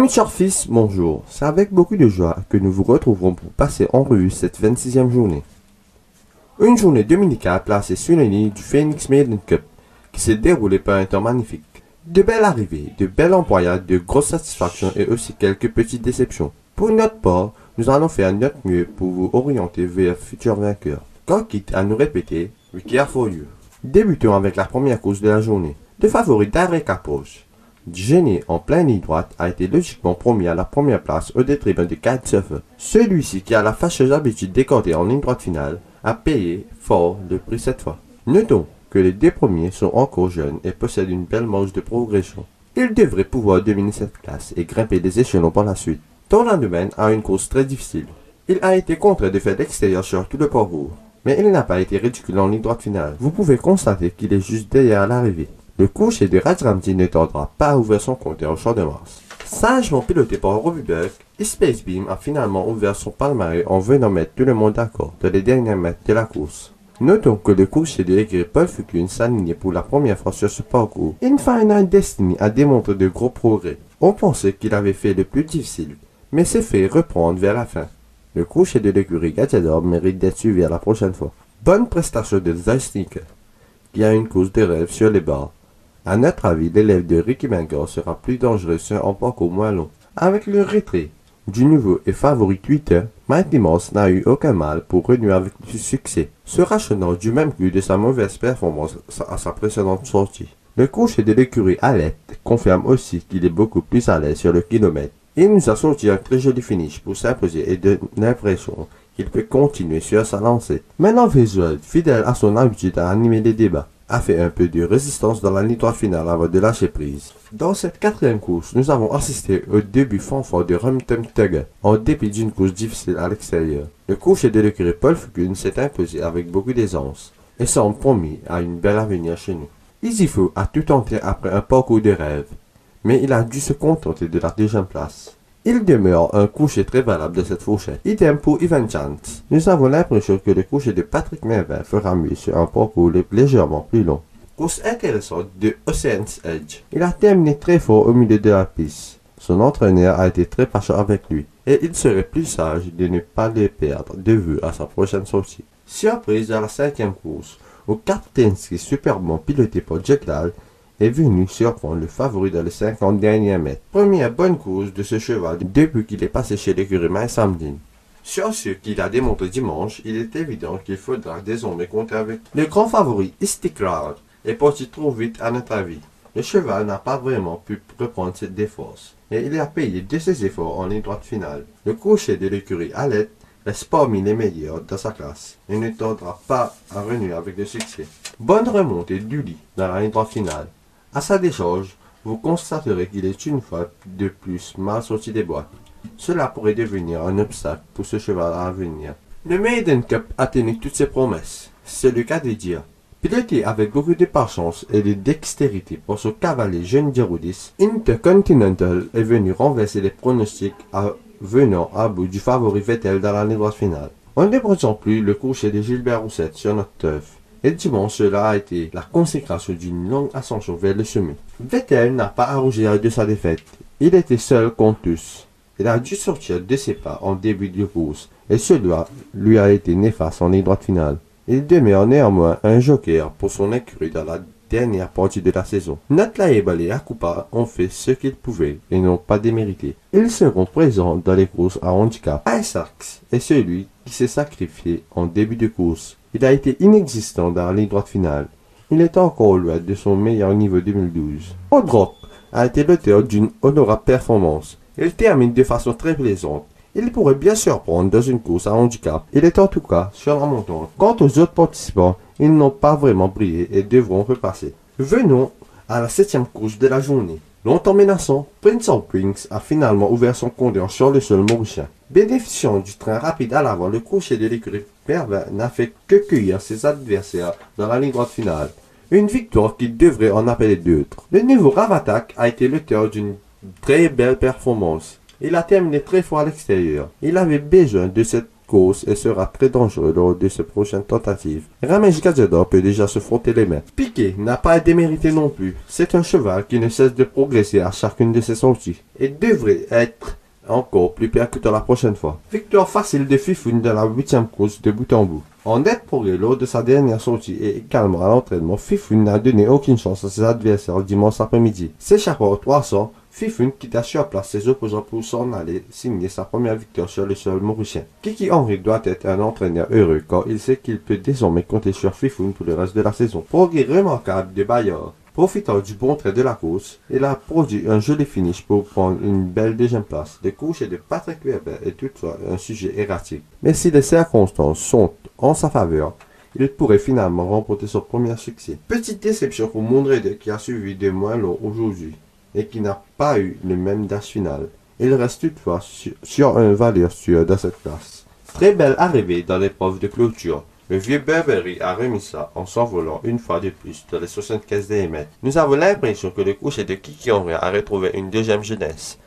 Amis surfistes, bonjour. C'est avec beaucoup de joie que nous vous retrouverons pour passer en revue cette 26e journée. Une journée dominicale placée sur les lignes du Phoenix Maiden Cup, qui s'est déroulée par un temps magnifique. De belles arrivées, de belles employades, de grosses satisfactions et aussi quelques petites déceptions. Pour notre part, nous allons faire notre mieux pour vous orienter vers futurs vainqueurs. Quand quitte à nous répéter, we care for you. Débutons avec la première course de la journée. Le favori Direct Approach, gêné en pleine ligne droite, a été logiquement promis à la première place au détriment de Kitesurfer. Celui-ci, qui a la fâcheuse habitude d'écorter en ligne droite finale, a payé fort le prix cette fois. Notons que les deux premiers sont encore jeunes et possèdent une belle marge de progression. Ils devraient pouvoir dominer cette classe et grimper des échelons par la suite. Tornado a une course très difficile. Il a été contraint de faire l'extérieur sur tout le parcours, mais il n'a pas été ridicule en ligne droite finale. Vous pouvez constater qu'il est juste derrière l'arrivée. Le cocher de Raj Ramsey ne tardera pas à ouvrir son compteur au Champ de Mars. Sagement piloté par Robbie Buck, Space Beam a finalement ouvert son palmarès en venant mettre tout le monde d'accord dans les derniers mètres de la course. Notons que le cocher de l'écurie Paul Fukun s'alignait pour la première fois sur ce parcours. Infinite Destiny a démontré de gros progrès. On pensait qu'il avait fait le plus difficile, mais s'est fait reprendre vers la fin. Le cocher de l'écurie Gatiador mérite d'être suivi à la prochaine fois. Bonne prestation de The Sneaker, qui a une course de rêve sur les barres. À notre avis, l'élève de Ricky Bangor sera plus dangereux sur un parcours moins long. Avec le retrait du nouveau et favori Twitter, Mighty Mouse n'a eu aucun mal pour renouer avec du succès, se rachenant du même coup de sa mauvaise performance à sa précédente sortie. Le cocher de l'écurie Alette confirme aussi qu'il est beaucoup plus à l'aise sur le kilomètre. Il nous a sorti un très joli finish pour s'imposer et donne l'impression qu'il peut continuer sur sa lancée. Maintenant Visual, fidèle à son habitude à animer les débats, a fait un peu de résistance dans la ligne droite finale avant de lâcher prise. Dans cette quatrième course, nous avons assisté au début fanfare de Remington Tugger, en dépit d'une course difficile à l'extérieur. Le cocher de l'écurie Paul Fukun s'est imposé avec beaucoup d'aisance, et semble promis à une belle avenir chez nous. Easyfo a tout tenté après un parcours de rêve, mais il a dû se contenter de la deuxième place. Il demeure un cocher très valable de cette fourchette. Idem pour Evan Chance. Nous avons l'impression que le cocher de Patrick Mervin fera mieux sur un parcours légèrement plus long. Course intéressante de Ocean's Edge. Il a terminé très fort au milieu de la piste. Son entraîneur a été très patient avec lui, et il serait plus sage de ne pas les perdre de vue à sa prochaine sortie. Surprise à la cinquième course, où Karpinski, superbement piloté par Jack Dahl, est venu surprendre le favori dans les 50 derniers mètres. Première bonne course de ce cheval depuis qu'il est passé chez l'écurie Samdin. Sur ce qu'il a démontré dimanche, il est évident qu'il faudra désormais compter avec. Le grand favori Istiklal est parti trop vite à notre avis. Le cheval n'a pas vraiment pu reprendre cette défense, et il a payé de ses efforts en ligne droite finale. Le cocher de l'écurie Alette reste parmi les meilleurs dans sa classe et ne tardera pas à renouer avec le succès. Bonne remontée d'Uli dans la ligne droite finale. À sa décharge, vous constaterez qu'il est une fois de plus mal sorti des boîtes. Cela pourrait devenir un obstacle pour ce cheval à venir. Le Maiden Cup a tenu toutes ses promesses. C'est le cas de dire. Piloté avec beaucoup de patience et de dextérité par son cavalier jeune Giroudis, Intercontinental est venu renverser les pronostics venant à bout du favori Vettel dans la ligne droite finale. On ne présente plus le cocher de Gilbert Roussette sur notre turf. Et dimanche, cela a été la consécration d'une longue ascension vers le sommet. Vettel n'a pas à rougir de sa défaite. Il était seul contre tous. Il a dû sortir de ses pas en début de course, et cela lui a été néfaste en ligne droite finale. Il demeure néanmoins un joker pour son écurie dans la dernière partie de la saison. Natlaebal et Akupa ont fait ce qu'ils pouvaient et n'ont pas démérité. Ils seront présents dans les courses à handicap. Isaacs est celui qui s'est sacrifié en début de course. Il a été inexistant dans la ligne droite finale. Il est encore loin de son meilleur niveau 2012. Odrock a été l'auteur d'une honorable performance. Il termine de façon très plaisante. Il pourrait bien surprendre dans une course à handicap. Il est en tout cas sur la montante. Quant aux autres participants, ils n'ont pas vraiment brillé et devront repasser. Venons à la septième course de la journée. Longtemps menaçant, Prince of Wings a finalement ouvert son compteur sur le sol mauricien. Bénéficiant du train rapide à l'avant, le cocher de l'écurie Mervin n'a fait que cueillir ses adversaires dans la ligne droite finale. Une victoire qui devrait en appeler d'autres. Le nouveau Ravatak a été l'auteur d'une très belle performance. Il a terminé très fort à l'extérieur. Il avait besoin de cette course et sera très dangereux lors de ses prochaines tentatives. Ramesh Gajador peut déjà se frotter les mains. Piquet n'a pas à démériter non plus. C'est un cheval qui ne cesse de progresser à chacune de ses sorties et devrait être encore plus percutant la prochaine fois. Victoire facile de Fifune dans la 8e course de bout en bout. En net progrès lors de sa dernière sortie et également à l'entraînement, Fifune n'a donné aucune chance à ses adversaires dimanche après-midi. S'échappant au 300, Fifune quitta sur place ses opposants pour s'en aller signer sa première victoire sur le sol mauricien. Kiki Henry doit être un entraîneur heureux car il sait qu'il peut désormais compter sur Fifune pour le reste de la saison. Progrès remarquable de Bayard. Profitant du bon trait de la course, il a produit un joli finish pour prendre une belle deuxième place. Le coucher de Patrick Weber est toutefois un sujet erratique. Mais si les circonstances sont en sa faveur, il pourrait finalement remporter son premier succès. Petite déception pour Mondrede qui a suivi de moins long aujourd'hui et qui n'a pas eu le même dash final. Il reste toutefois sur un valeur sûr dans cette place. Très belle arrivée dans l'épreuve de clôture. Le vieux Burberry a remis ça en s'envolant une fois de plus dans les 75 mètres. Nous avons l'impression que le coucher de Kiki Henry a retrouvé une deuxième jeunesse.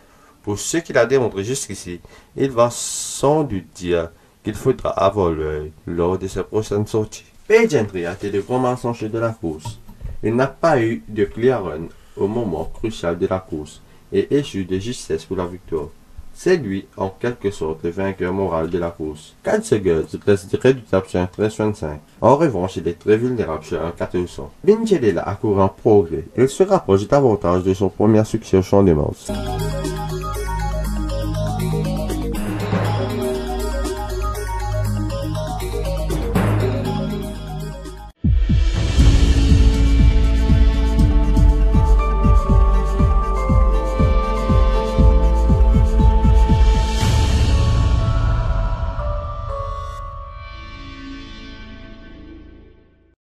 Pour ce qu'il a démontré jusqu'ici, il va sans doute dire qu'il faudra avoir l'œil lors de ses prochaines sorties. Page Entry a été le grand mensonge de la course. Il n'a pas eu de clear run au moment crucial de la course et échoue de justesse pour la victoire. C'est lui, en quelque sorte, le vainqueur moral de la course. Kyle Seggers reste redoutable sur un 13,25. En revanche, il est très vulnérable sur un 1400. Vincenzo a couru en progrès. Il se rapproche davantage de son premier succès au champ de Mars.